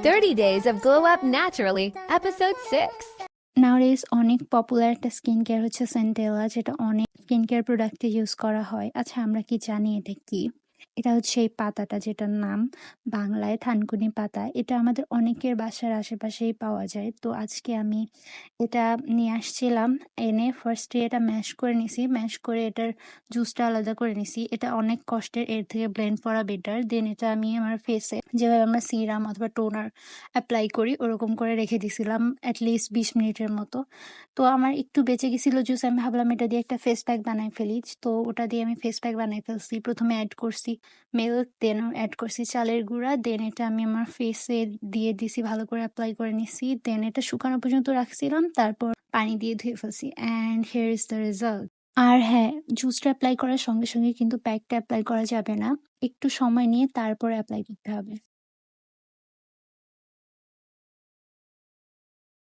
30 Days of Glow Up Naturally, Episode 6. নাওয়াডেজ অনেক popular একটা skin care হচ্ছে সেন্টেলা, যেটা অনেক স্কিন কেয়ার প্রোডাক্টে ইউজ করা হয়। আচ্ছা, আমরা কি জানি এটা কি? এটা হচ্ছে এই পাতাটা, যেটার নাম বাংলায় থানকুনি পাতা। এটা আমাদের অনেকের বাসার আশেপাশেই পাওয়া যায়। তো আজকে আমি এটা নিয়ে আসছিলাম, এনে ফার্স্টে এটা ম্যাশ করে নিছি, ম্যাশ করে এটার জুসটা আলাদা করে নিছি। এটা অনেক কষ্টের, এর থেকে ব্লেন্ড করা বেটার। দেন এটা আমি আমার ফেসে যেভাবে আমরা সিরাম অথবা টোনার অ্যাপ্লাই করি ওরকম করে রেখে দিছিলাম অ্যাটলিস্ট 20 মিনিটের মতো। তো আমার একটু বেঁচে গেছিল জুস, আমি ভাবলাম এটা দিয়ে একটা ফেস প্যাক বানাই ফেলি। তো ওটা দিয়ে আমি ফেস প্যাক বানাই ফেলছি। প্রথমে অ্যাড করছি মিল্ক, দেন অ্যাড করছি চালের গুঁড়া, দেন এটা আমি আমার ফেসে দিয়ে দিছি, ভালো করে অ্যাপ্লাই করে নিছি। দেন এটা শুকানো পর্যন্ত রাখছিলাম, তারপর পানি দিয়ে ধুয়ে ফেলছি, and here is the result. আর হ্যাঁ, জুসটা অ্যাপ্লাই করার সঙ্গে সঙ্গে কিন্তু প্যাকটা অ্যাপ্লাই করা যাবে না, একটু সময় নিয়ে তারপর অ্যাপ্লাই করতে হবে।